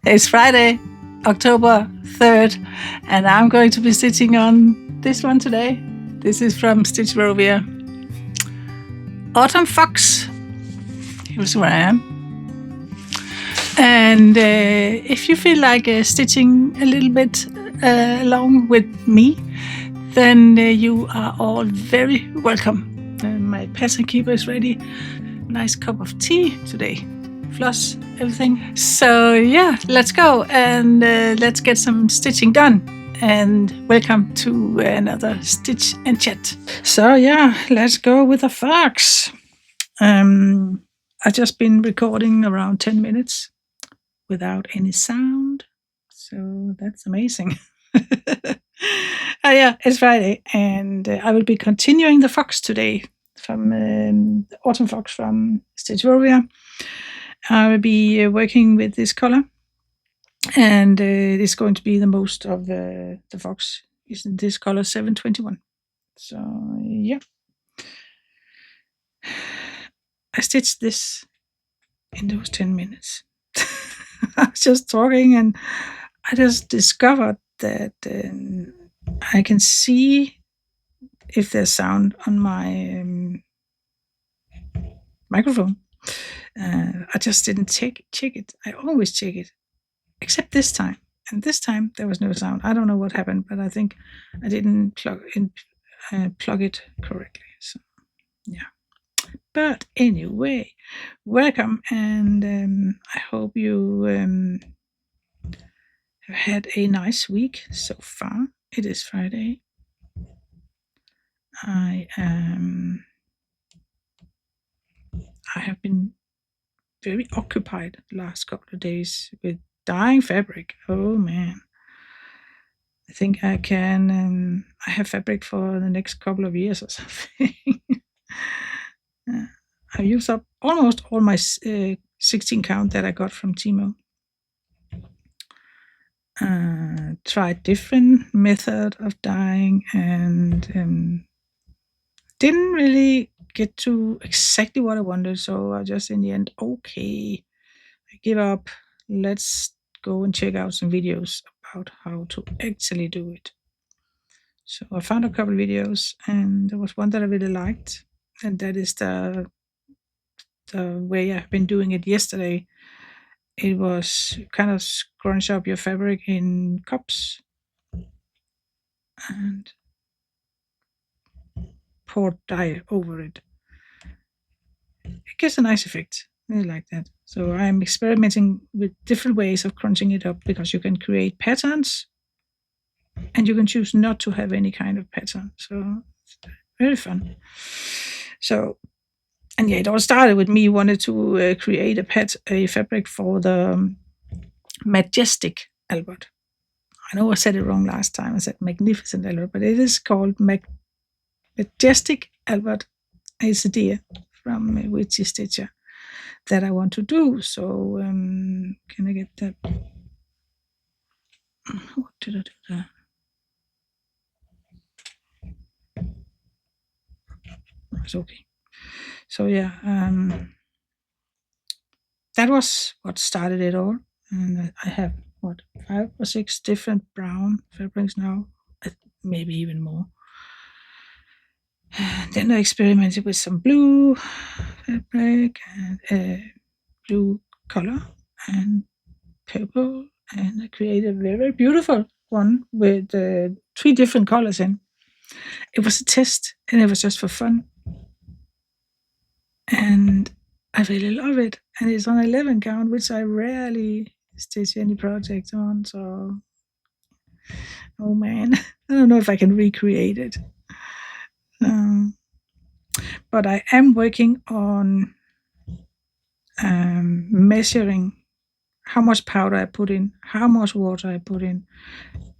It's Friday, October 3rd, and I'm going to be stitching on this one today. This is from Stitchrovia. Autumn Fox. Here's where I am. And if you feel like stitching a little bit along with me, then you are all very welcome. My pattern keeper is ready. Nice cup of tea today. Floss, everything. So yeah, let's go and let's get some stitching done. And welcome to another Stitch and Chat. So yeah, let's go with the fox. I've just been recording around 10 minutes without any sound. So that's amazing. Yeah, it's Friday, and I will be continuing the fox today from the Autumn Fox from Stitchrovia. I will be working with this color, and it is going to be the most of the fox is in this color 721. So yeah, I stitched this in those 10 minutes. I was just talking, and I just discovered that I can see if there's sound on my microphone. I just didn't check it. I always check it, except this time. And this time there was no sound. I don't know what happened, but I think I didn't plug it correctly. So yeah. But anyway, welcome, and I hope you have had a nice week so far. It is Friday. I have been very occupied the last couple of days with dyeing fabric. Oh man. I think I can, I have fabric for the next couple of years or something. I've used up almost all my 16 count that I got from Timo. Tried different method of dyeing and didn't really get to exactly what I wanted. So I just in the end, okay, I give up. Let's go and check out some videos about how to actually do it. So I found a couple videos, and there was one that I really liked, and that is the way I've been doing it yesterday. It was kind of scrunch up your fabric in cups and pour dye over it. It gives a nice effect. I really like that. So I'm experimenting with different ways of crunching it up, because you can create patterns and you can choose not to have any kind of pattern. So it's very fun. So, and yeah, it all started with me wanted to create a fabric for the Majestic Albert. I know I said it wrong last time. I said Magnificent Albert, but it is called Majestic Albert. It's a deer from Witchy Stitcher that I want to do. So can I get that? What did I do there? It's okay. So yeah, that was what started it all. And I have 5 or 6 different brown fabrics now, maybe even more. And then I experimented with some blue fabric and blue color and purple, and I created a very beautiful one with 3 different colors in. It was a test, and it was just for fun. And I really love it. And it's on 11 count, which I rarely stitch any project on. So, oh man, I don't know if I can recreate it. But I am working on measuring how much powder I put in, how much water I put in,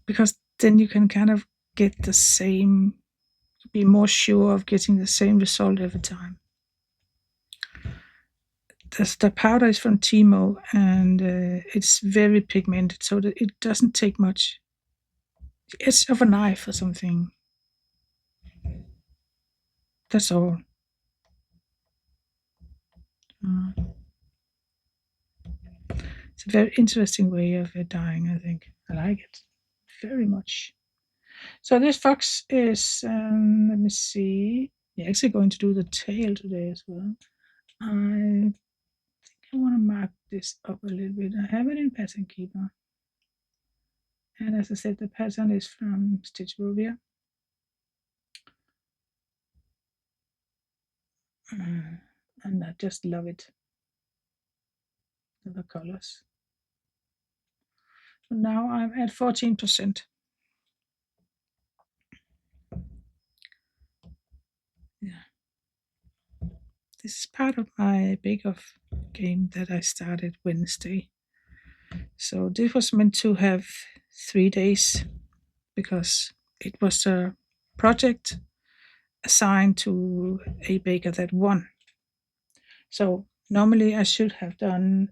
because then you can kind of get the same, be more sure of getting the same result every time. The powder is from Timo, and it's very pigmented, so that it doesn't take much. The edge of a knife or something. That's all. It's a very interesting way of dyeing, I think. I like it very much. So this fox is, let me see. Yeah, actually going to do the tail today as well. I want to mark this up a little bit. I have it in Pattern Keeper. And as I said, the pattern is from Stitchrovia. And I just love it. The colors. So now I'm at 14%. Yeah. This is part of my bake-off game that I started Wednesday. So this was meant to have 3 days because it was a project assigned to a baker that won. So normally I should have done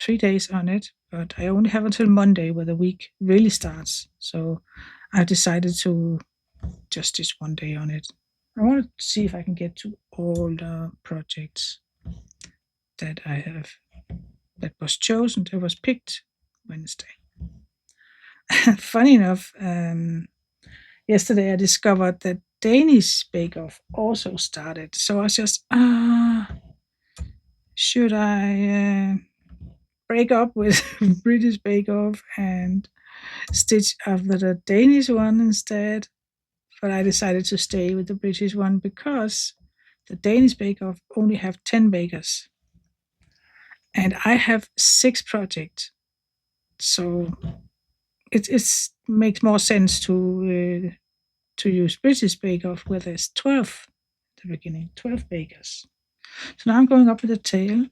3 days on it, but I only have until Monday where the week really starts. So I decided to just stitch 1 day on it. I want to see if I can get to all the projects that I have, that was chosen, that was picked Wednesday. Funny enough, yesterday I discovered that Danish Bake Off also started. So I was just, should I break up with British Bake Off and stitch after the Danish one instead? But I decided to stay with the British one because the Danish Bake Off only have 10 bakers. And I have 6 projects. So it makes more sense to use British Bake Off where there's 12 at the beginning, 12 bakers. So now I'm going up with the tail.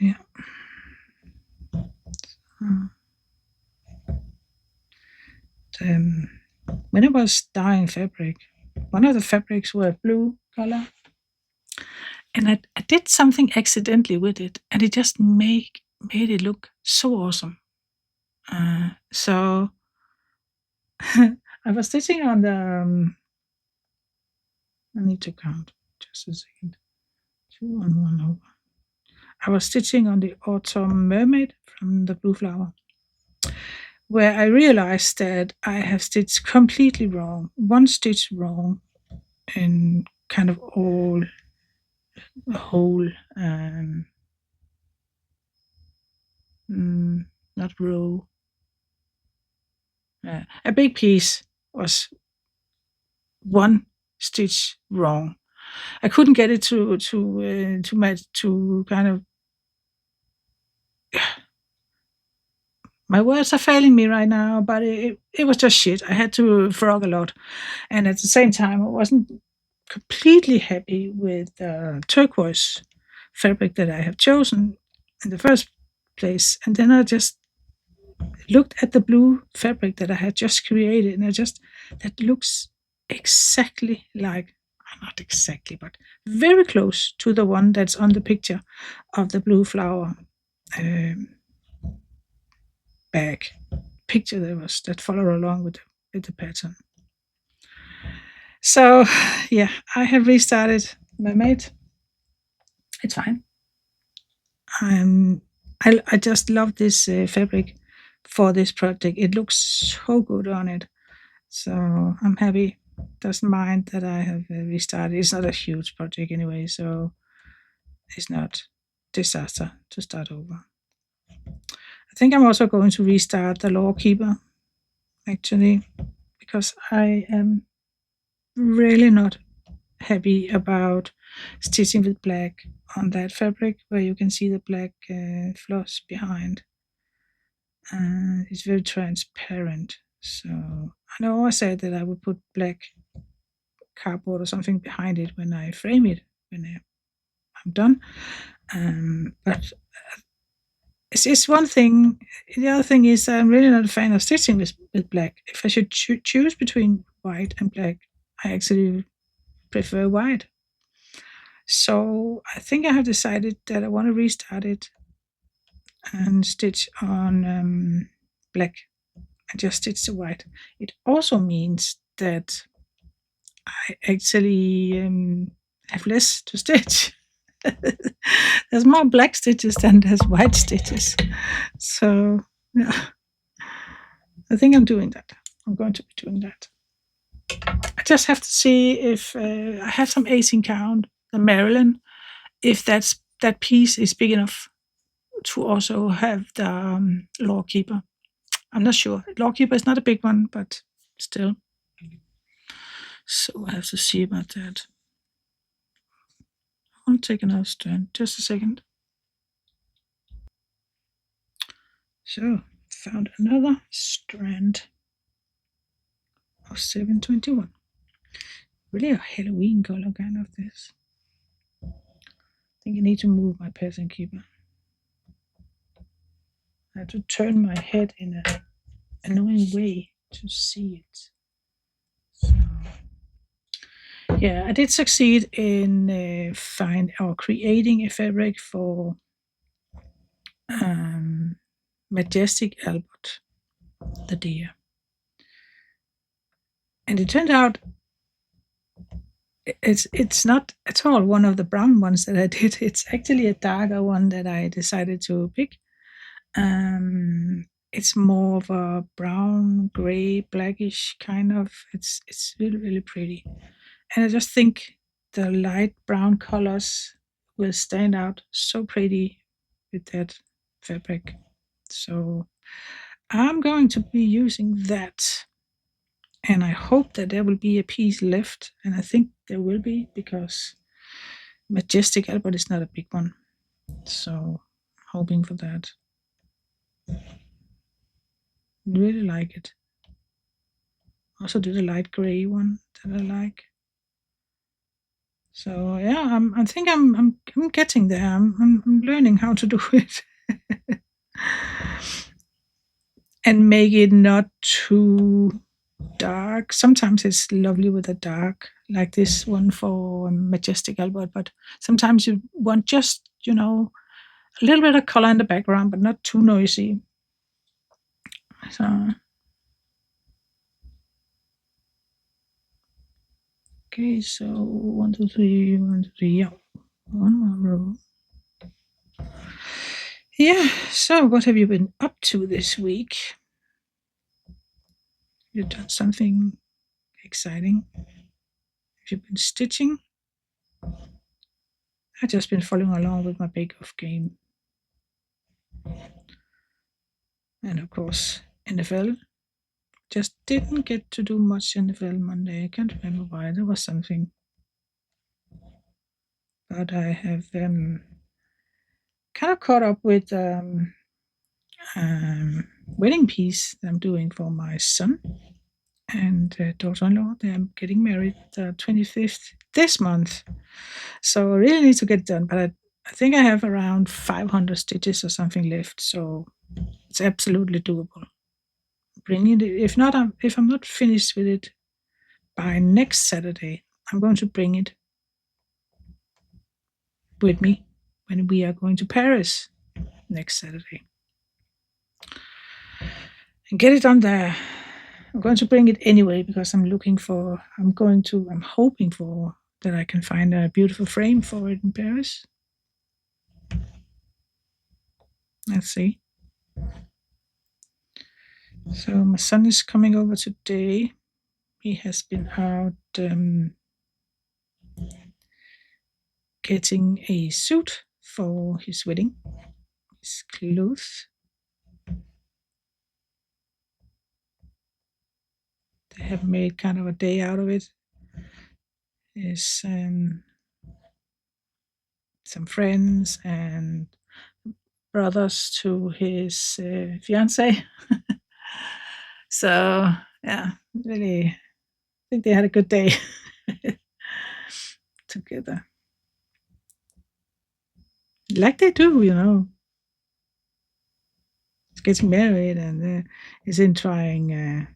Yeah. When I was dyeing fabric, one of the fabrics were blue color, and I did something accidentally with it, and it just made it look so awesome. So I was stitching on the. I need to count just a second. 2 on 1 over. I was stitching on the Autumn Mermaid from the Blue Flower, where I realized that I have stitched completely wrong, 1 stitch wrong in kind of all the whole, not row. A big piece was 1 stitch wrong. I couldn't get it to match, to kind of. My words are failing me right now, but it was just shit. I had to frog a lot, and at the same time, I wasn't completely happy with the turquoise fabric that I have chosen in the first place. And then I just looked at the blue fabric that I had just created, and that looks exactly like, not exactly, but very close to the one that's on the picture of the Blue Flower bag picture that followed along with the pattern. So yeah, I have restarted Mermaid. It's fine. I just love this fabric for this project. It looks so good on it. So I'm happy. Doesn't mind that I have restarted. It's not a huge project anyway, so it's not disaster to start over. I think I'm also going to restart the Law Keeper, actually, because I am really not happy about stitching with black on that fabric, where you can see the black floss behind. It's very transparent. So I know I said that I would put black cardboard or something behind it when I frame it, when I'm done. But it's just one thing. The other thing is I'm really not a fan of stitching with black. If I should choose between white and black, I actually prefer white. So I think I have decided that I want to restart it and stitch on black and just stitch the white. It also means that I actually have less to stitch. There's more black stitches than there's white stitches. So, yeah, I think I'm doing that. I'm going to be doing that. I just have to see if I have some 18 count, the Maryland, if that piece is big enough to also have the Lawkeeper. I'm not sure. Lawkeeper is not a big one, but still. So I have to see about that. I'll take another strand. Just a second. So, found another strand of 721. Really a Halloween color kind of this. I think I need to move my pattern keeper. I have to turn my head in an annoying way to see it. So, yeah, I did succeed in creating a fabric for Majestic Albert, the deer. And it turned out it's not at all one of the brown ones that I did. It's actually a darker one that I decided to pick. It's more of a brown, gray, blackish kind of. It's really, really pretty. And I just think the light brown colors will stand out so pretty with that fabric. So I'm going to be using that. And I hope that there will be a piece left. And I think there will be, because Majestic Albert is not a big one. So hoping for that. Really like it. Also do the light gray one that I like. So yeah, I think I'm getting there. I'm learning how to do it. And make it not too dark. Sometimes it's lovely with a dark, like this one for Majestic Albert, but sometimes you want just, a little bit of color in the background, but not too noisy. So, okay, so 1, 2, 3, 1, 2, 3, yeah. One more row. Yeah, so what have you been up to this week? You've done something exciting? Have you been stitching? I've just been following along with my bake-off game. And of course, NFL. Just didn't get to do much NFL Monday. I can't remember why. There was something. But I have kind of caught up with wedding piece that I'm doing for my son and daughter-in-law. They're getting married the 25th this month. So I really need to get it done. But I think I have around 500 stitches or something left. So it's absolutely doable. Bringing it, if I'm not finished with it by next Saturday, I'm going to bring it with me when we are going to Paris next Saturday and get it on there. I'm going to bring it anyway because I'm hoping for that I can find a beautiful frame for it in Paris. Let's see. So my son is coming over today. He has been out getting a suit for his wedding, his clothes. They have made kind of a day out of it. His some friends and brothers to his fiance. So yeah, really, I think they had a good day together, like they do, He's getting married and he's in trying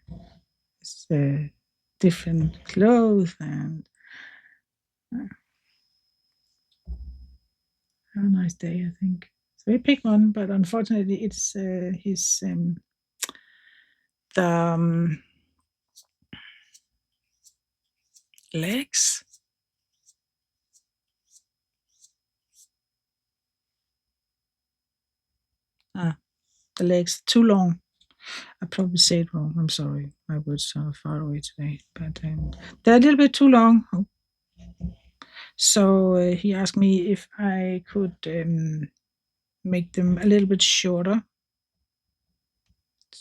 different clothes and a nice day, I think. So we picked one, but unfortunately, it's his the legs The legs too long. I probably say it wrong. I'm sorry. My words are far away today, but they're a little bit too long. So he asked me if I could make them a little bit shorter.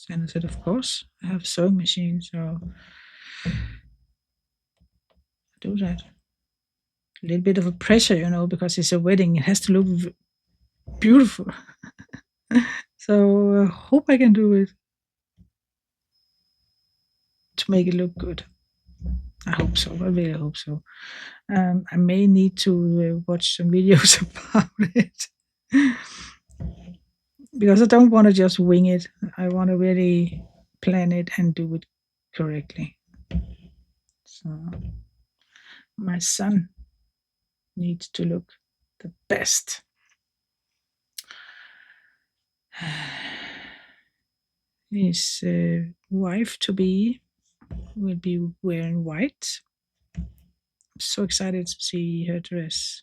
And I said, of course. I have a sewing machine, so I do that. A little bit of a pressure, because it's a wedding. It has to look beautiful. So I hope I can do it to make it look good. I hope so. I really hope so. I may need to watch some videos about it because I don't want to just wing it. I want to really plan it and do it correctly. So my son needs to look the best. His wife-to-be will be wearing white. I'm so excited to see her dress.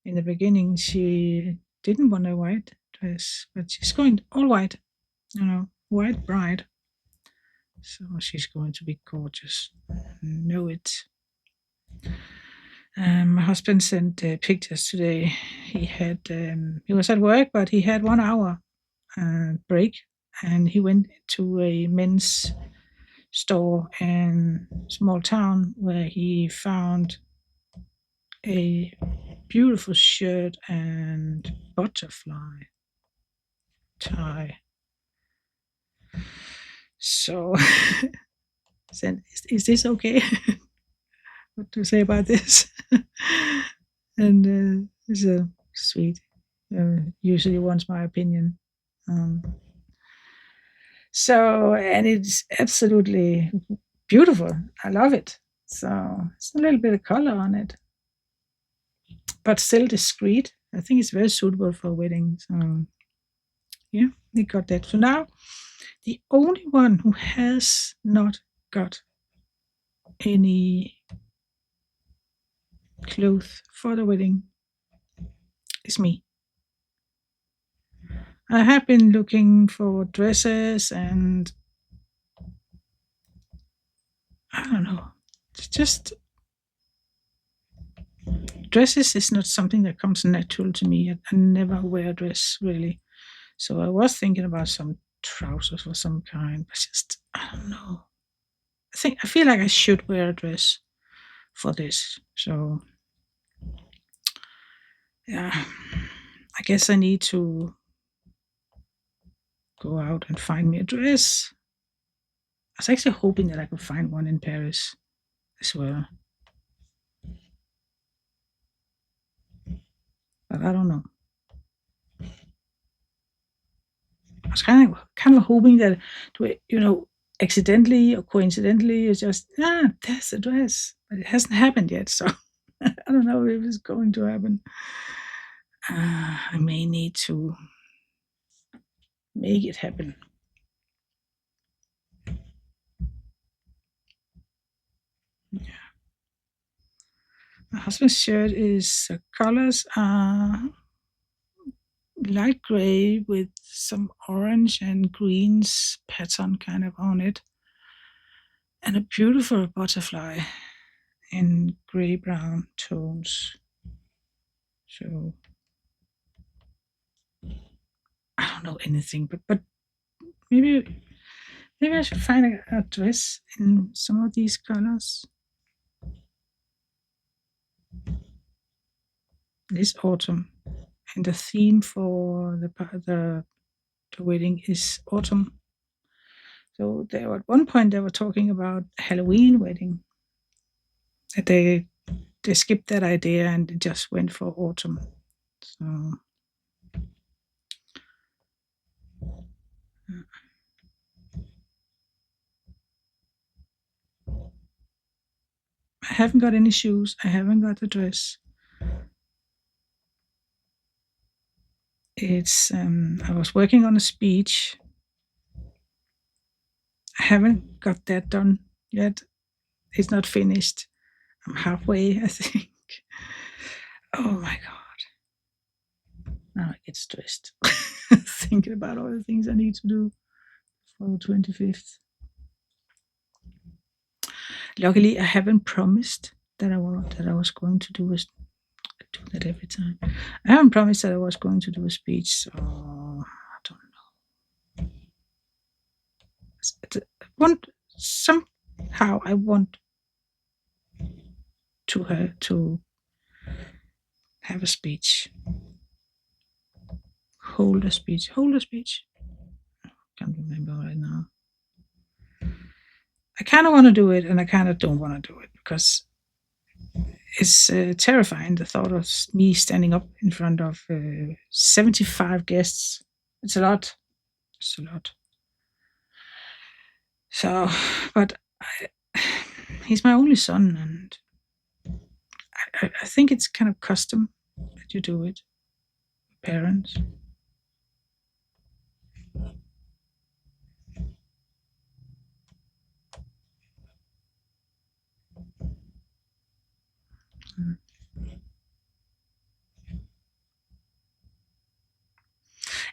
In the beginning, she didn't want a white dress, but she's going all white, white bride. So she's going to be gorgeous. Know it. My husband sent pictures today. He was at work, but he had 1 hour break, and he went to a men's store in a small town where he found a beautiful shirt and butterfly tie. So, is this okay? What to say about this? And it's sweet. Usually wants my opinion. And it's absolutely beautiful. I love it. So it's a little bit of color on it, but still discreet. I think it's very suitable for a wedding. So yeah, we got that. So now the only one who has not got any clothes for the wedding is me. I have been looking for dresses, and I don't know. It's just dresses is not something that comes natural to me. I never wear a dress really. So I was thinking about some trousers of some kind, but just I don't know. I feel like I should wear a dress for this. So yeah, I guess I need to go out and find me a dress. I was actually hoping that I could find one in Paris as well, but I don't know. I was kind of hoping that, accidentally or coincidentally, it's just there's a dress, but it hasn't happened yet. So I don't know if it's going to happen. I may need to make it happen. Yeah. My husband's shirt is colors are light gray with some orange and greens pattern kind of on it, and a beautiful butterfly in gray brown tones. So I don't know anything, but maybe I should find a dress in some of these colors this autumn. And the theme for the wedding is autumn. So at one point they were talking about Halloween wedding. They skipped that idea and just went for autumn. So I haven't got any shoes. I haven't got a dress. It's I was working on a speech. I haven't got that done yet. It's not finished. I'm halfway, I think. Oh my god. Now I get stressed. thinking about all the things I need to do for the 25th. Luckily, I haven't promised that I was going to do I do that every time. I haven't promised that I was going to do a speech, so I don't know. I want to have a speech. Hold a speech. I can't remember right now. I kind of want to do it, and I kind of don't want to do it because it's terrifying, the thought of me standing up in front of 75 guests. It's a lot. So, but he's my only son, and I think it's kind of custom that you do it, parents.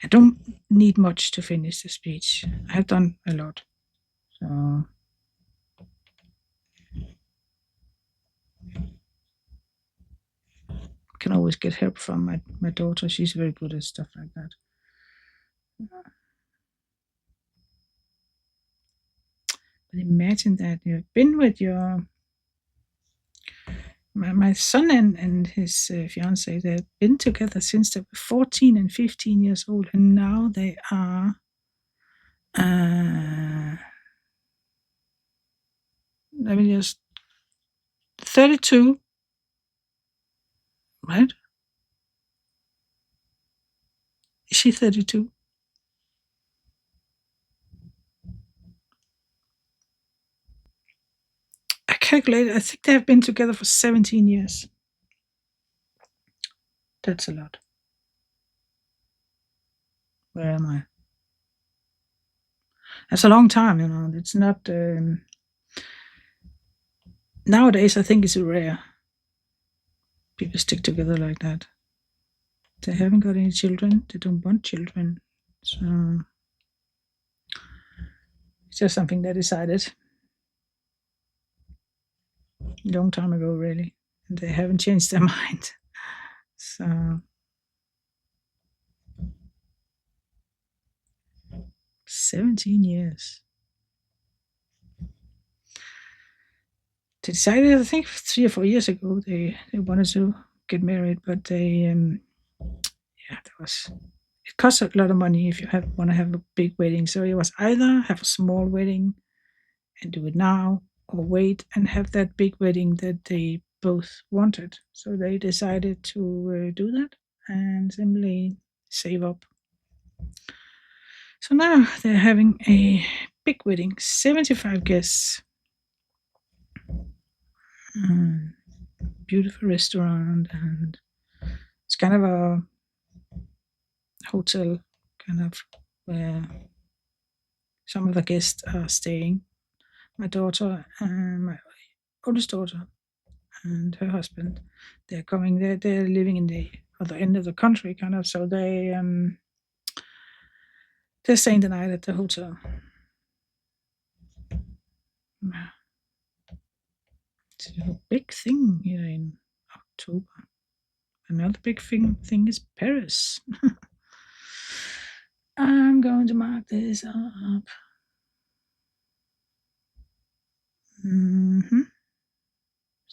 I don't need much to finish the speech. I have done a lot. So I can always get help from my daughter. She's very good at stuff like that. But imagine that you've been with my son and his fiance. They've been together since they were 14 and 15 years old, and now they are let me just 32, right? Is she 32? I calculated, I think they have been together for 17 years. That's a lot. Where am I? That's a long time, you know. It's not nowadays. I think it's rare people stick together like that. They haven't got any children. They don't want children. So it's just something they decided a long time ago, really. And they haven't changed their mind. So 17 years. They decided, I think 3 or 4 years ago, they wanted to get married, but they it costs a lot of money if you want to have a big wedding. So it was either have a small wedding and do it now, or wait and have that big wedding that they both wanted. So they decided to do that and simply save up. So now they're having a big wedding, 75 guests, beautiful restaurant, and it's kind of a hotel, kind of where some of the guests are staying. My daughter and my oldest daughter and her husband, they're coming there. They're living in the other end of the country, kind of. So they're staying the night at the hotel. It's a big thing here in October. Another big thing is Paris. I'm going to mark this up. Is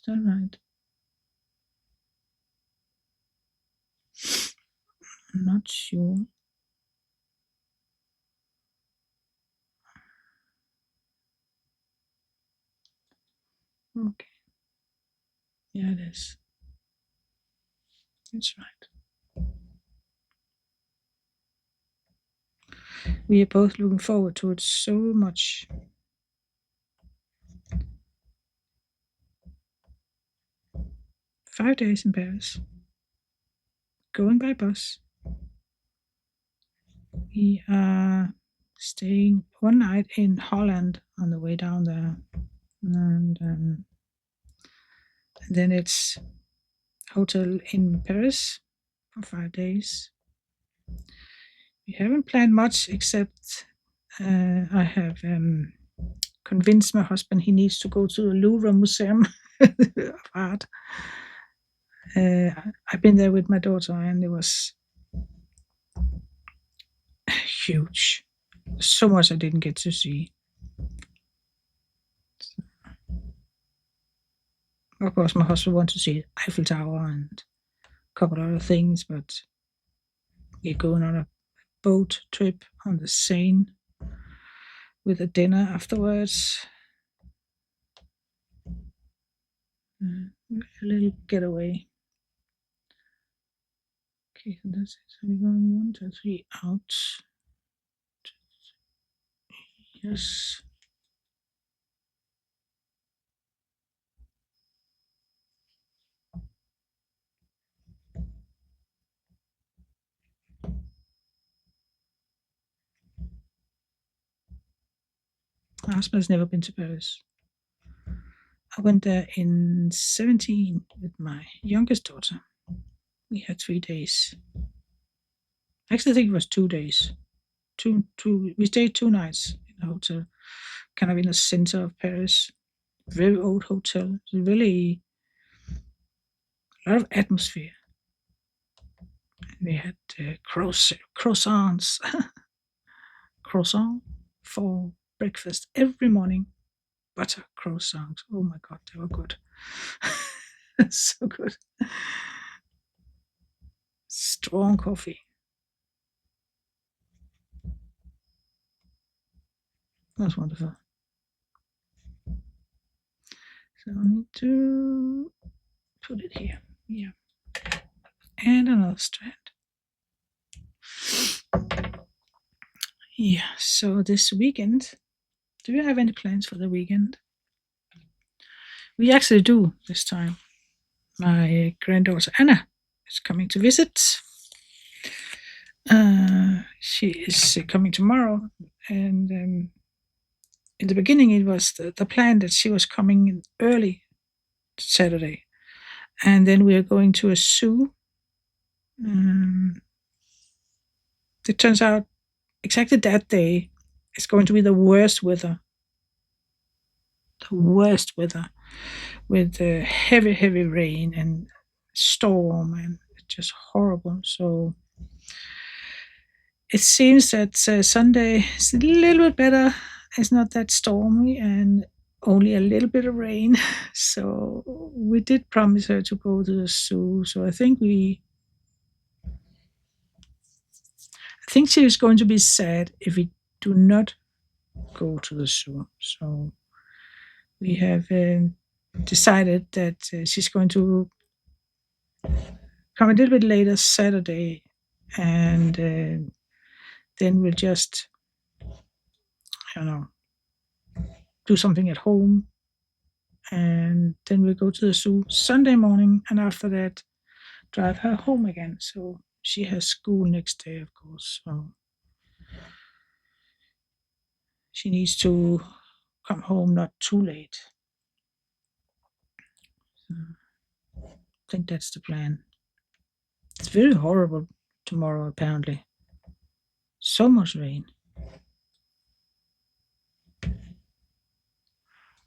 that right? I'm not sure. Okay. Yeah, it is. That's right. We are both looking forward to it so much. Five days in Paris. Going by bus. We are staying one night in Holland on the way down there. And then it's hotel in Paris for 5 days. we haven't planned much except I have convinced my husband he needs to go to the Louvre Museum of Art. I've been there with my daughter and it was huge. So much I didn't get to see. Of course, my husband wants to see Eiffel Tower and a couple other things, but we're going on a boat trip on the Seine with a dinner afterwards. A little getaway. Okay, so that's it. So we're going 1, 2, 3 out. Yes. My husband has never been to Paris. I went there in 17 with my youngest daughter. We had 3 days. Actually, I think it was 2 days. We stayed 2 nights in a hotel, kind of in the center of Paris. Very old hotel. It's really a lot of atmosphere. We had croissants, croissant for breakfast every morning. Butter croissants. Oh my god, they were good. So good. Strong coffee. That's wonderful. So I need to put it here. Yeah. And another strand. Yeah, so this weekend, do you have any plans for the weekend? We actually do this time. My granddaughter Anna is coming to visit. She is coming tomorrow, and in the beginning it was the plan that she was coming early Saturday, and then we are going to a zoo. It turns out exactly that day it's going to be the worst weather. The worst weather with heavy rain and storm, and just horrible. So it seems that Sunday is a little bit better. It's not that stormy and only a little bit of rain. So we did promise her to go to the zoo. So I think she is going to be sad if we do not go to the zoo. So we have decided that she's going to come a little bit later Saturday, and then we'll just, do something at home, and then we'll go to the zoo Sunday morning, and after that, drive her home again. So she has school next day, of course. So she needs to come home not too late. So I think that's the plan. It's very horrible tomorrow, apparently. So much rain.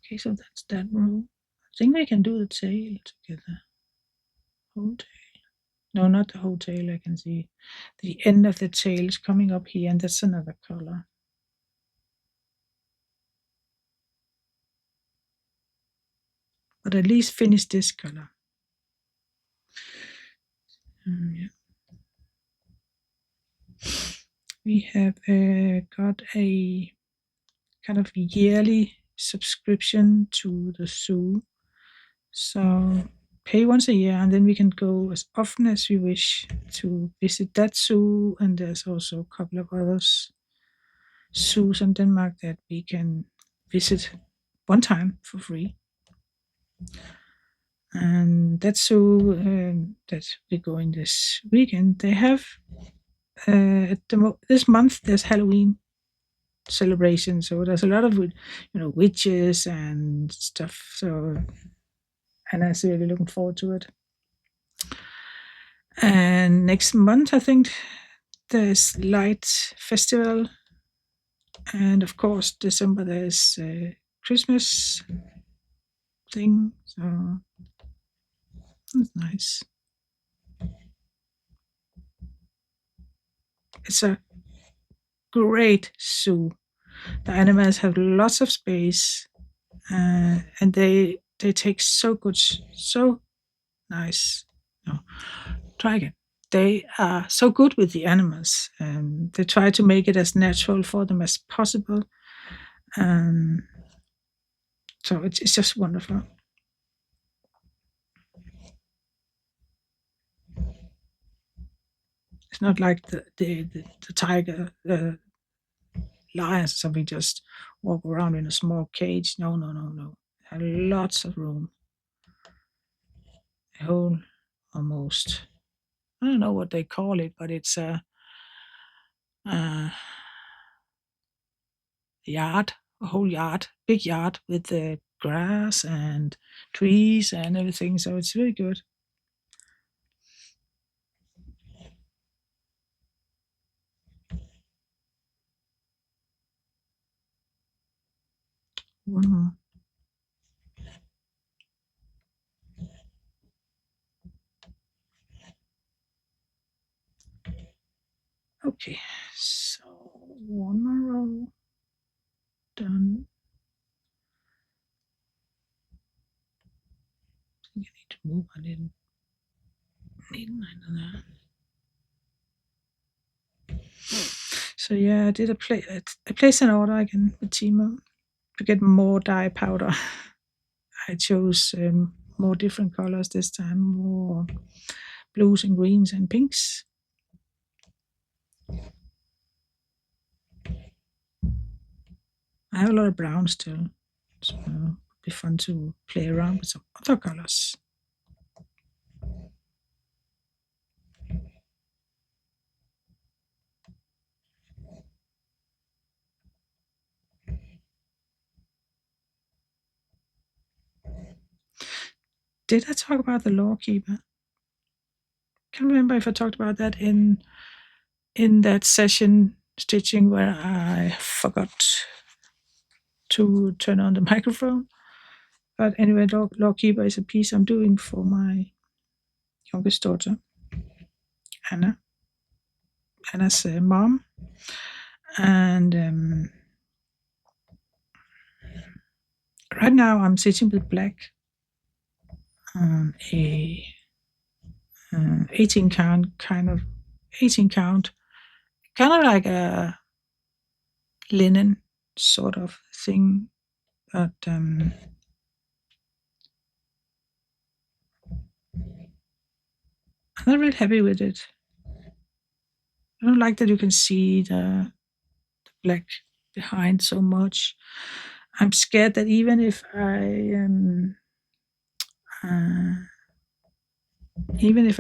Okay, so that's that row. I think we can do the tail together. Whole tail. No, not the whole tail. I can see the end of the tail is coming up here, and that's another color. But at least finish this color. Yeah. We have got a kind of yearly subscription to the zoo. So pay once a year, and then we can go as often as we wish to visit that zoo. And there's also a couple of others zoos in Denmark that we can visit one time for free. And that zoo that we're going this weekend, they have this month there's Halloween celebration, so there's a lot of witches and stuff. So Anna's really looking forward to it. And next month, I think there's Light Festival, and of course December there's Christmas thing. So that's nice. It's a great zoo. The animals have lots of space, and they take so nice. No, try again. They are so good with the animals. They try to make it as natural for them as possible. So it's just wonderful. It's not like the tiger, lions or something just walk around in a small cage. No. There are lots of room. A whole, almost, I don't know what they call it, but it's a yard, a whole yard, big yard with the grass and trees and everything. So it's really good. One more. Okay, so one more row done. I think I need to move. I didn't need mine on that. So yeah, I did I placed an order again with Timo to get more dye powder. I chose more different colors this time, more blues and greens and pinks. I have a lot of brown still, so it'll be fun to play around with some other colors. Did I talk about the Lawkeeper? Can't remember if I talked about that in that session stitching where I forgot to turn on the microphone. But anyway, Lawkeeper is a piece I'm doing for my youngest daughter, Anna. Anna's mom. And right now I'm stitching with black on a 18 count, kind of like a linen sort of thing, but I'm not really happy with it. I don't like that you can see the black behind so much. I'm scared that even if I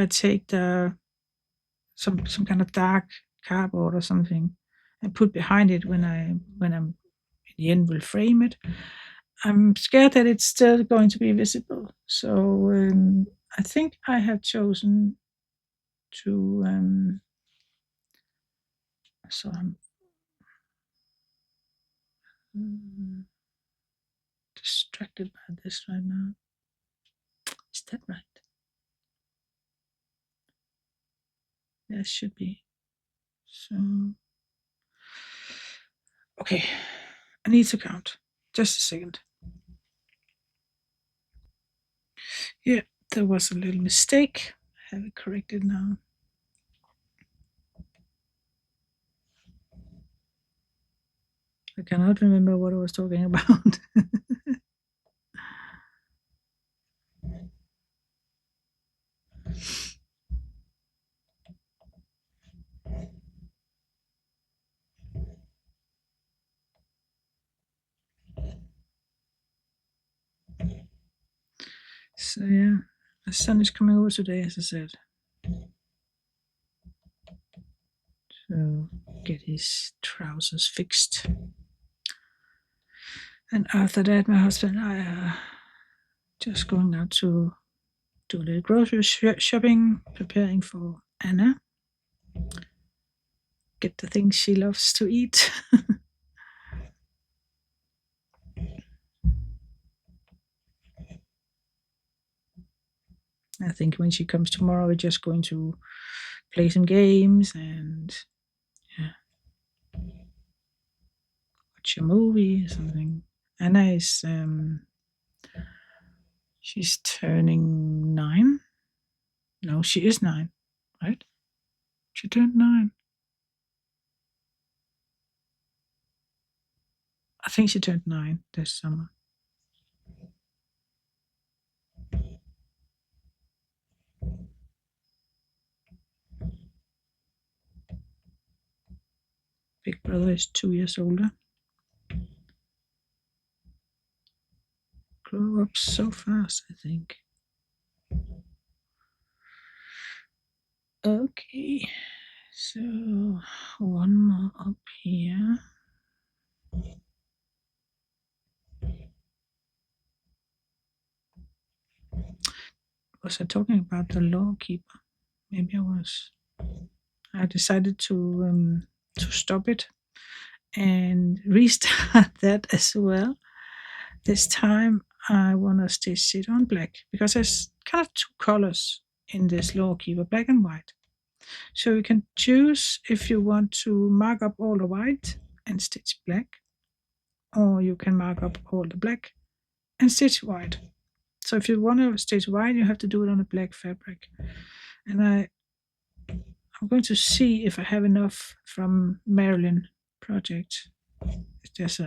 take some kind of dark cardboard or something and put behind it when I'm in the end will frame it, I'm scared that it's still going to be visible. So I think I have chosen to so I'm distracted by this right now. Is that right? Yeah, it should be. So okay, I need to count. Just a second. Yeah, there was a little mistake. I have it corrected now. I cannot remember what I was talking about. So yeah, the sun is coming over today, as I said. So get his trousers fixed. And after that, my husband and I are just going out to do a little grocery shopping, preparing for Anna. get the things she loves to eat. I think when she comes tomorrow, we're just going to play some games and watch a movie or something. Anna is she's turning 9. No, she is 9, right? She turned 9. I think she turned 9 this summer. Big brother is 2 years older. Grow up so fast, I think. Okay, so one more up here. Was I talking about the lawkeeper? Maybe I was. I decided to stop it and restart that as well. This time I want to stitch it on black because there's kind of 2 colors in this lawkeeper, black and white. So you can choose if you want to mark up all the white and stitch black, or you can mark up all the black and stitch white. So if you want to stitch white, you have to do it on a black fabric. And I'm going to see if I have enough from Marilyn project. If there's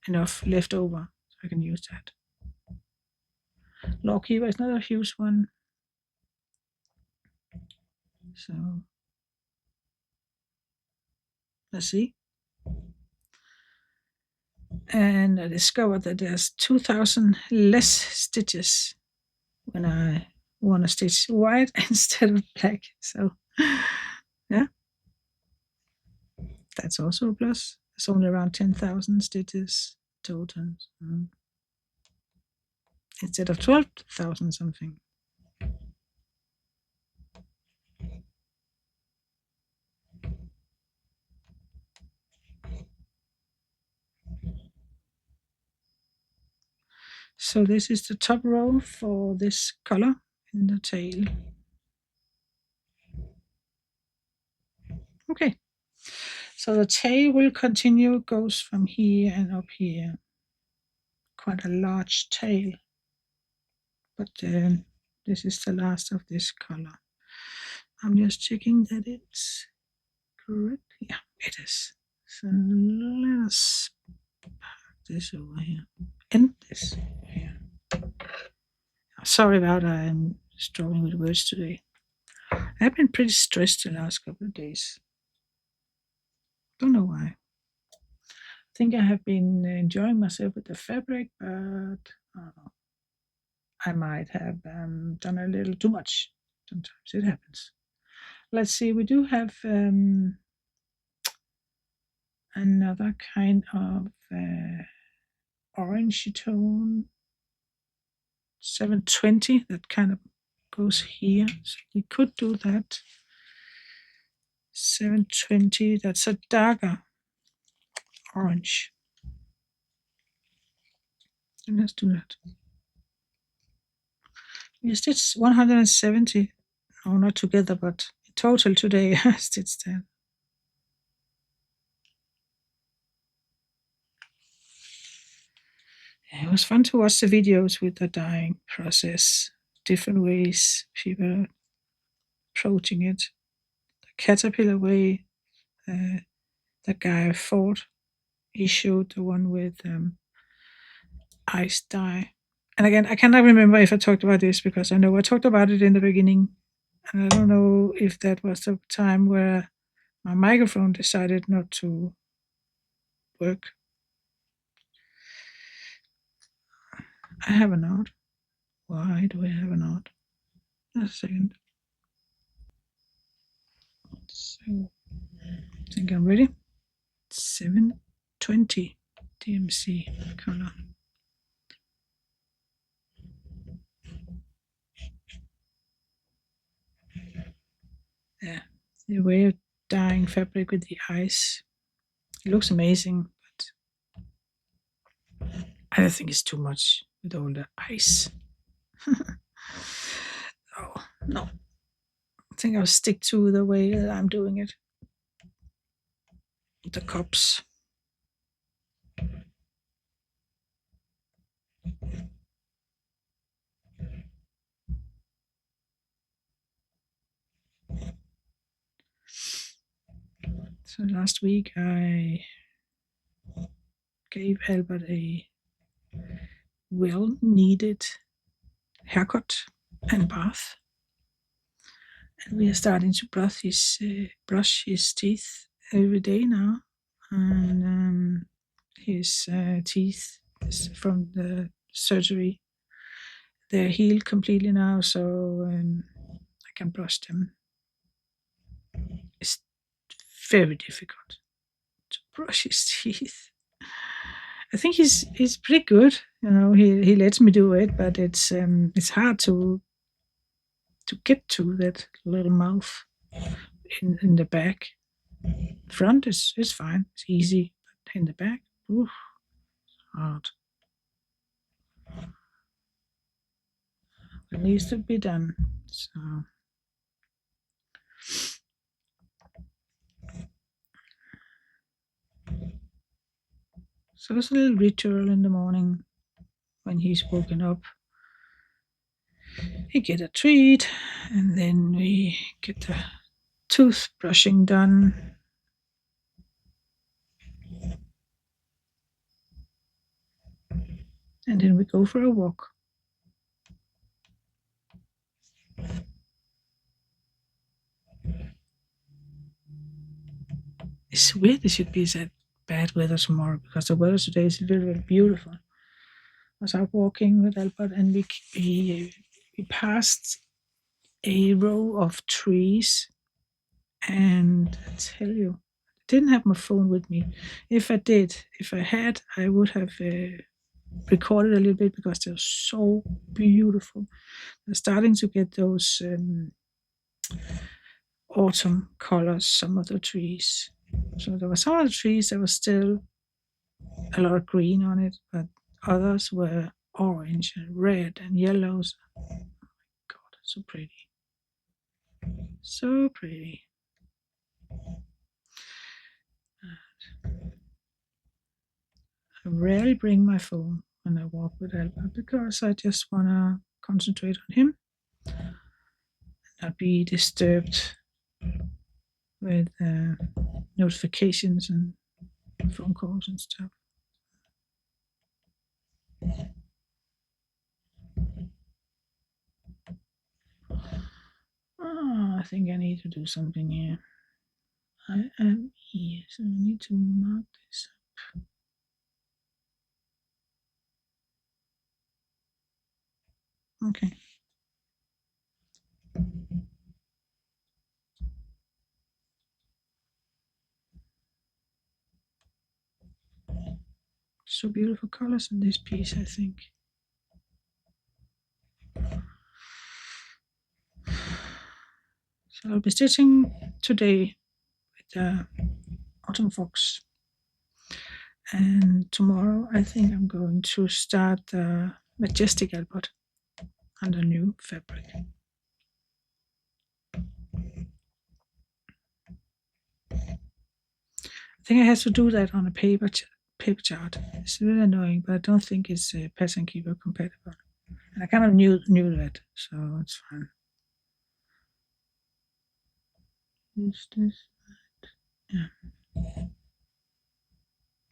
enough left over, so I can use that. Lawkeeper is not a huge one. So let's see. And I discovered that there's 2,000 less stitches when I want to stitch white instead of black. So yeah, that's also a plus. It's only around 10,000 stitches total. Instead of 12,000 something. So this is the top row for this color in the tail. Okay, so the tail will continue, goes from here and up here. Quite a large tail, but this is the last of this color. I'm just checking that it's correct. Yeah, it is. So let us park this over here. End this here. Sorry about I'm struggling with words today. I've been pretty stressed the last couple of days. Don't know why. I think I have been enjoying myself with the fabric, but I might have done a little too much. Sometimes it happens. Let's see, we do have another kind of orange tone, 720, that kind of goes here. So we could do that. 720, that's a darker orange. And let's do that. We stitched 170, no, not together, but in total today I stitched that. It was fun to watch the videos with the dyeing process, different ways people are approaching it. The caterpillar way, the guy fought, he showed the one with ice dye. And again, I cannot remember if I talked about this because I know I talked about it in the beginning. And I don't know if that was the time where my microphone decided not to work. I have a knot. Why do I have a knot? Just a second. So I think I'm ready. 720 DMC color. Yeah, the way of dyeing fabric with the ice. It looks amazing, but I don't think it's too much with all the ice. Oh, no. I think I'll stick to the way that I'm doing it. The cups. So last week I gave Albert a well-needed haircut and bath. And we are starting to brush his teeth every day now. And his teeth from the surgery, they're healed completely now, so I can brush them. It's very difficult to brush his teeth. I think he's pretty good. He lets me do it, but it's hard to get to that little mouth in the back. Front is fine, it's easy, but in the back, oof, hard. It needs to be done. So there's a little ritual in the morning when he's woken up. He get a treat, and then we get the toothbrushing done. And then we go for a walk. It's weird it should be that bad weather tomorrow, because the weather today is really beautiful. I was out walking with Albert, and we passed a row of trees, and I tell you, I didn't have my phone with me. If I had, I would have recorded a little bit, because they're so beautiful. They're starting to get those autumn colors, some of the trees. So there were some of the trees that was still a lot of green on it, but others were orange and red and yellows. Oh my God, so pretty. So pretty. I rarely bring my phone when I walk with Albert, because I just want to concentrate on him and not be disturbed with notifications and phone calls and stuff. Oh, I think I need to do something here. I am here, so I need to mark this up. Okay. So beautiful colors in this piece, I think. So I'll be stitching today with the Autumn Fox. And tomorrow I think I'm going to start the Majestic Albert on the new fabric. I think I have to do that on a paper chart. It's really annoying, but I don't think it's pattern keeper compatible. And I kind of knew that, so it's fine. Is this right? Yeah.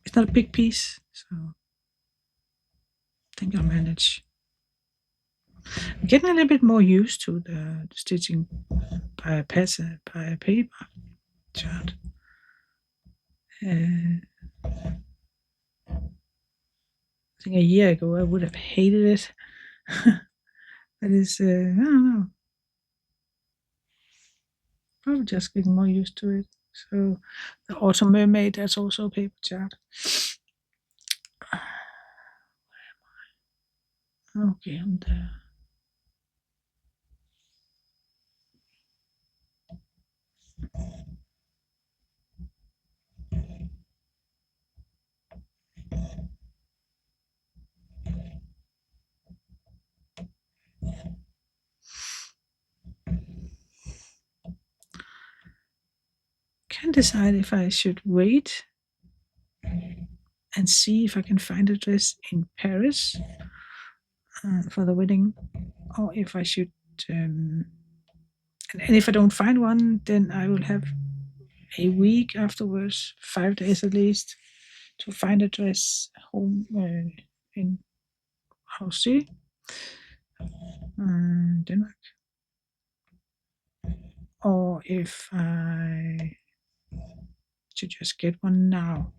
It's not a big piece, so I think I'll manage. I'm getting a little bit more used to the stitching by a paper chart. I think a year ago I would have hated it. But it's, I don't know. Probably just getting more used to it. So the Autumn Mermaid, that's also a paper chart. Where am I? Okay, I'm there. can't decide if I should wait and see if I can find a dress in Paris for the wedding, or if I should. And if I don't find one, then I will have a week afterwards, 5 days at least, to find a dress home in House Denmark. Or if I should just get one now.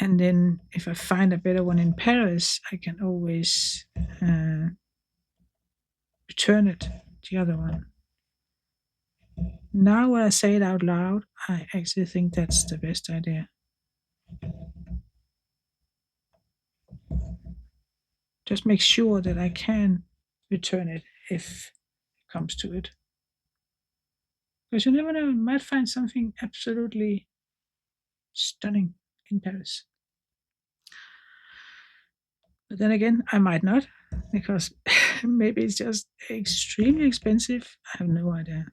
And then if I find a better one in Paris, I can always return it, the other one. Now when I say it out loud, I actually think that's the best idea. Just make sure that I can return it if it comes to it. Because you never know, you might find something absolutely stunning in Paris. But then again, I might not, because maybe it's just extremely expensive. I have no idea.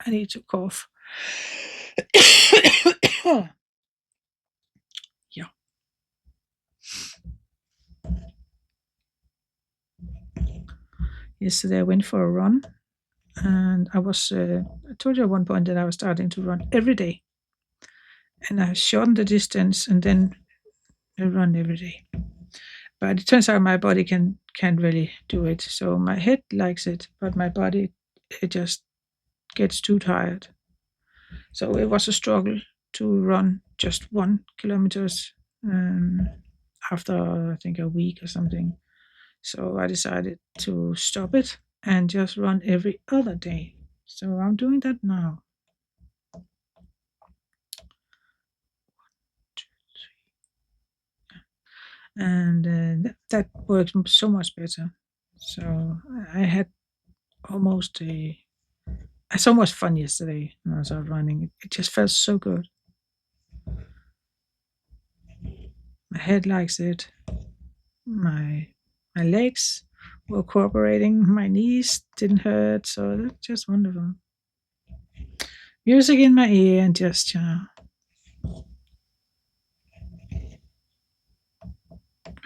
I need to cough. Yeah. Yesterday I went for a run, and I told you at one point that I was starting to run every day. And I shortened the distance and then I run every day. But it turns out my body can't really do it. So my head likes it, but my body, it just gets too tired. So it was a struggle to run just 1 kilometers after I think a week or something. So I decided to stop it and just run every other day. So I'm doing that now. 1, 2, 3. And that works so much better. So I had so much fun yesterday when I was out running. It just felt so good. My head likes it. My legs were cooperating. My knees didn't hurt, so it's just wonderful. Music in my ear and just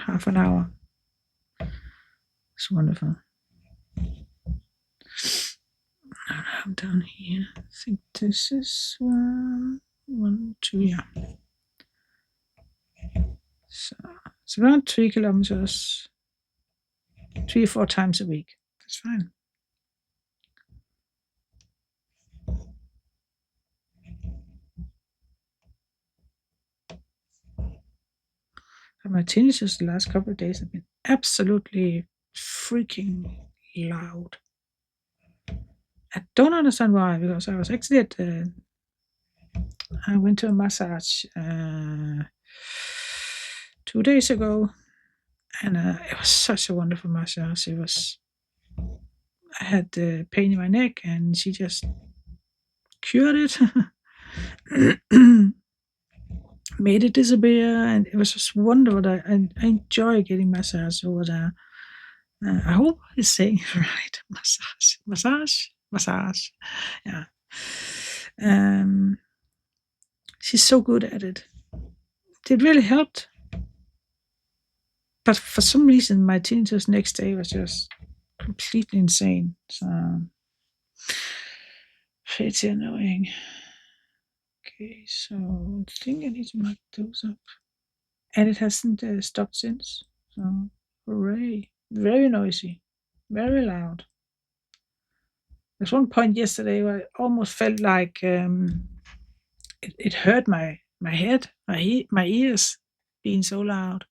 half an hour. It's wonderful. I'm down here. I think this is 1, 2, yeah. So it's around 3 kilometers, 3 or 4 times a week. That's fine. And my tinnitus the last couple of days have been absolutely freaking loud. I don't understand why, because I was actually I went to a massage 2 days ago, and it was such a wonderful massage. I had pain in my neck, and she just cured it, made it disappear, and it was just wonderful. I enjoy getting massage over there. I hope I'm saying it right. Massage. Yeah. She's so good at it. It really helped. But for some reason, my tinnitus next day was just completely insane. So pretty annoying. Okay, so I think I need to mark those up. And it hasn't stopped since. So hooray. Very noisy. Very loud. There's one point yesterday where I almost felt like it hurt my head, my ears being so loud.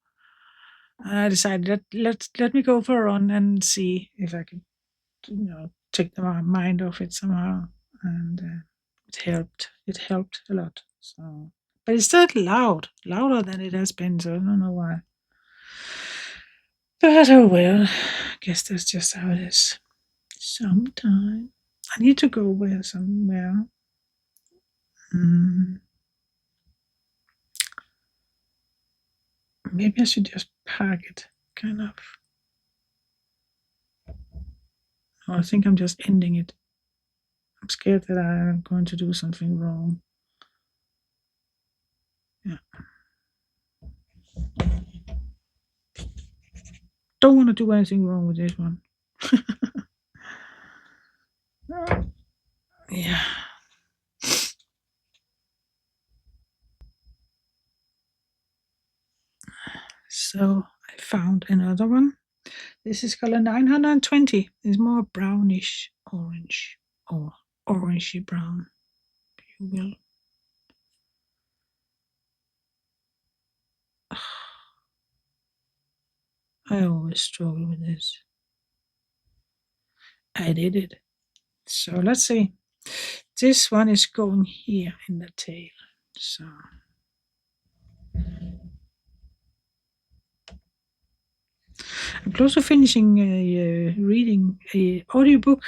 And I decided let me go for a run and see if I can, take the mind off it somehow. And it helped. It helped a lot. So, but it's still louder than it has been. So I don't know why. But oh well, I guess that's just how it is. Sometime I need to go somewhere. Maybe I should just park it, kind of. Oh, I think I'm just ending it. I'm scared that I'm going to do something wrong. Yeah. Don't want to do anything wrong with this one. Yeah. So I found another one. This is color 920. It's more brownish orange or orangey brown, if you will. I always struggle with this. I did it. So let's see. This one is going here in the tail. So I'm close to finishing reading a audiobook.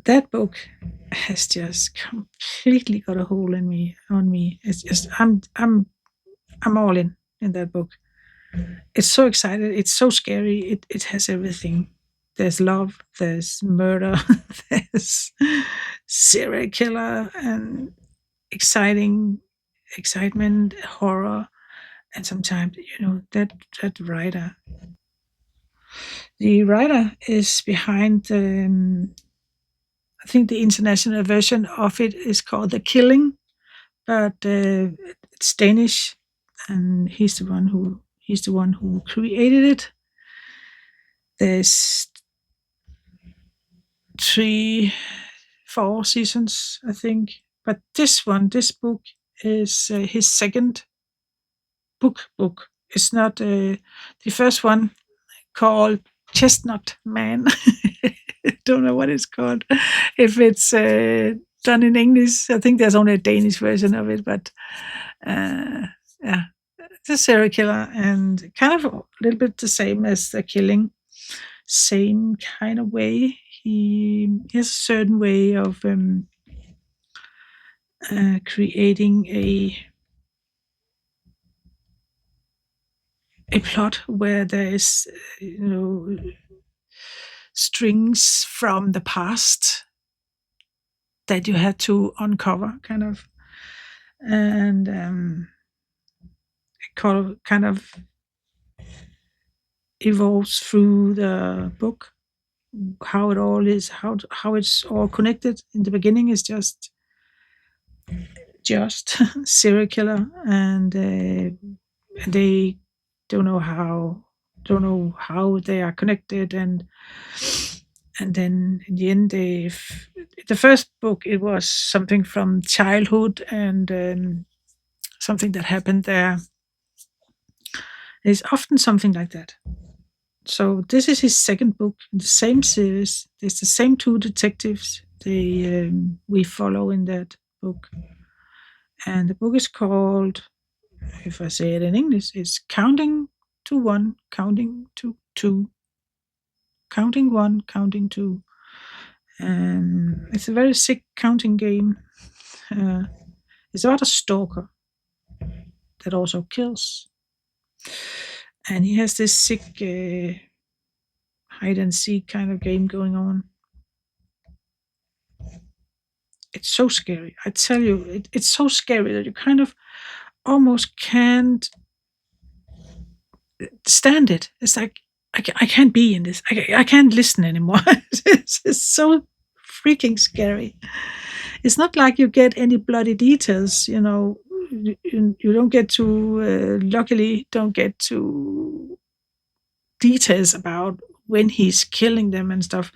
That book has just completely got a hold on me. It's just I'm all in that book. It's so excited. It's so scary. It has everything. There's love. There's murder. There's serial killer and excitement, horror, and sometimes that writer. The writer is behind. I think the international version of it is called The Killing, but it's Danish, and he's the one who created it. There's 3, 4 seasons, I think. But this book is his second book. It's not the first one called Chestnut Man. Don't know what it's called. If it's done in English, I think there's only a Danish version of it. But yeah, it's a serial killer and kind of a little bit the same as The Killing. Same kind of way. He has a certain way of creating a plot where there is, strings from the past that you had to uncover, kind of, and it kind of evolves through the book. How it all is, how it's all connected. In the beginning, is just serial killer, and they don't know how they are connected, and then in the end, the first book, it was something from childhood and something that happened there. It's often something like that. So this is his second book in the same series. There's the same 2 detectives we follow in that book, and the book is called, if I say it in English, it's Counting to 1, Counting to 2, Counting 1, Counting 2. And it's a very sick counting game. It's about a stalker that also kills. And he has this sick hide and seek kind of game going on. It's so scary. I tell you, it's so scary that you kind of almost can't stand it. It's like, I can't be in this. I can't listen anymore. It's so freaking scary. It's not like you get any bloody details, you don't get to, luckily, don't get to details about when he's killing them and stuff.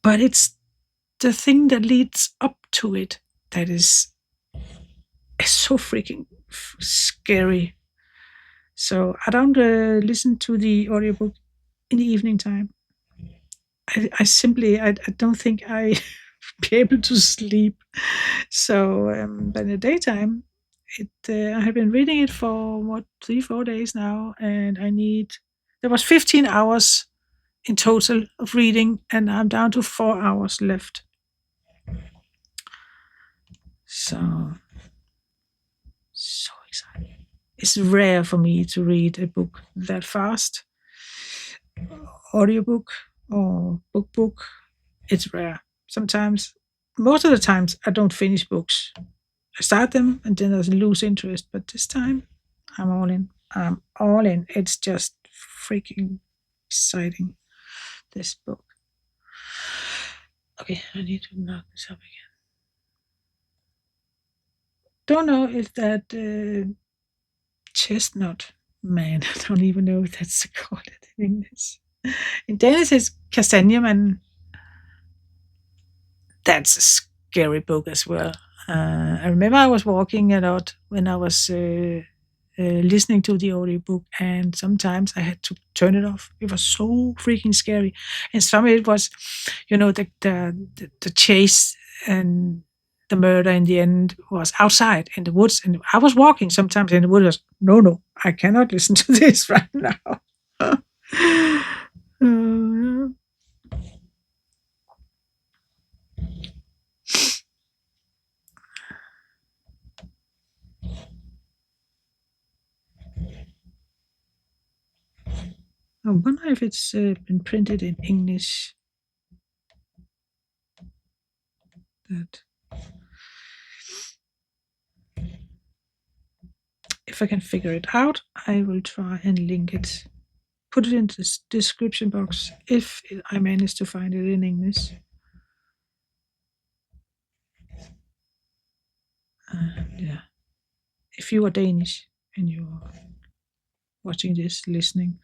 But it's the thing that leads up to it that is so freaking scary. So I don't listen to the audiobook in the evening time. I simply, I don't think I be able to sleep. So, but in the daytime, I have been reading it for 3-4 days now, and there was 15 hours in total of reading, and I'm down to 4 hours left. So exciting. It's rare for me to read a book that fast. Audiobook or book. It's rare. Sometimes, most of the times, I don't finish books. I start them and then I lose interest. But this time, I'm all in. I'm all in. It's just freaking exciting, this book. Okay, I need to knock this up again. Don't know if that Chestnut man, I don't even know if that's called it in English. In Danish, it's Kastanjemanden. That's a scary book as well. I remember I was walking a lot when I was listening to the audiobook, and sometimes I had to turn it off. It was so freaking scary. And some of it was, the chase and the murder in the end was outside in the woods, and I was walking sometimes in the woods. No, I cannot listen to this right now. Uh, I wonder if it's been printed in English. That if I can figure it out, I will try and link it. Put it in the description box if I manage to find it in English. Yeah. If you are Danish and you're watching this, listening,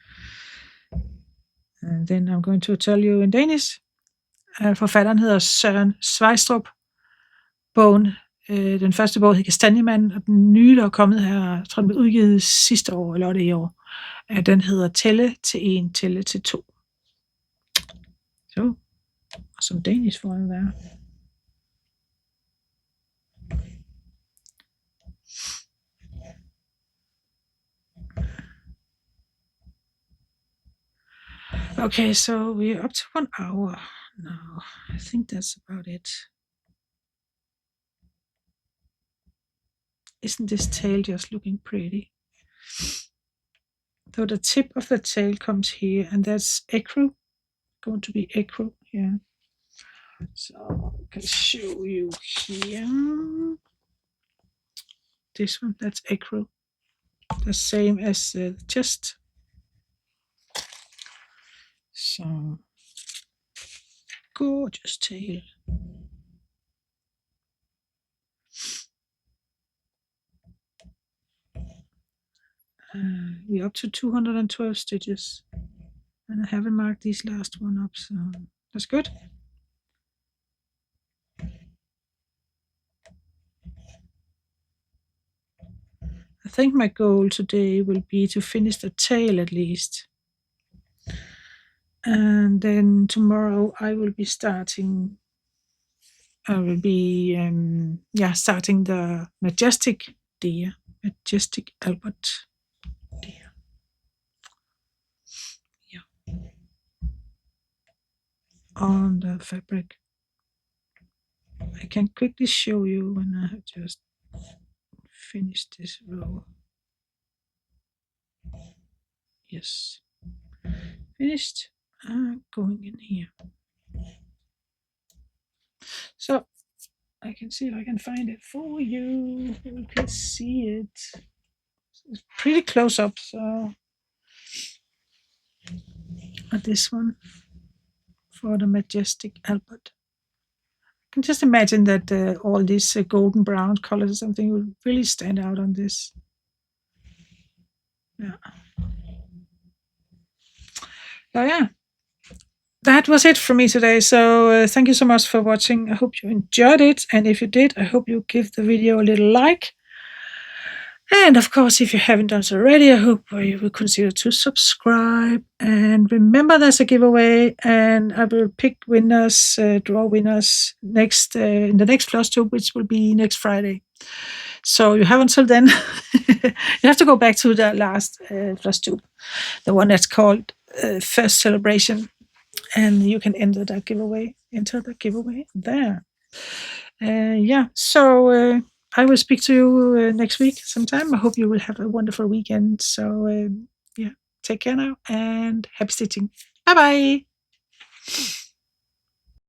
then I'm going to tell you in Danish. Forfatteren hedder Søren Sveistrup. Bogen, den første bog hed Kastanjemanden, og den nye, der er kommet her, jeg tror den blev udgivet sidste år, eller det i år, den hedder Tælle til 1, Tælle til 2. Så, og som Danish får det være. Okay, so we're up to 1 hour now. I think that's about it. Isn't this tail just looking pretty? So the tip of the tail comes here, and that's ecru. Going to be ecru here. So I can show you here. This one, that's ecru. The same as the chest. So gorgeous tail. We're up to 212 stitches, and I haven't marked these last one up, so that's good. I think my goal today will be to finish the tail at least. And then tomorrow I will be starting. Starting the majestic deer, majestic Albert deer. Yeah, on the fabric. I can quickly show you when I have just finished this row. Yes, finished. Going in here. So I can see if I can find it for you. You can see it. It's pretty close up. So this one for the majestic Albert. I can just imagine that all these golden brown colors or something will really stand out on this. Yeah. So yeah, that was it for me today. So thank you so much for watching. I hope you enjoyed it, and if you did, I hope you give the video a little like. And of course, if you haven't done so already, I hope you will consider to subscribe. And remember, there's a giveaway, and I will pick winners, draw winners in the next Flosstube, which will be next Friday. So you have until then. You have to go back to the last Flosstube, the one that's called First Celebration, and you can enter that giveaway. Enter the giveaway there. So I will speak to you next week sometime. I hope you will have a wonderful weekend. So, yeah, take care now and happy stitching. Bye bye.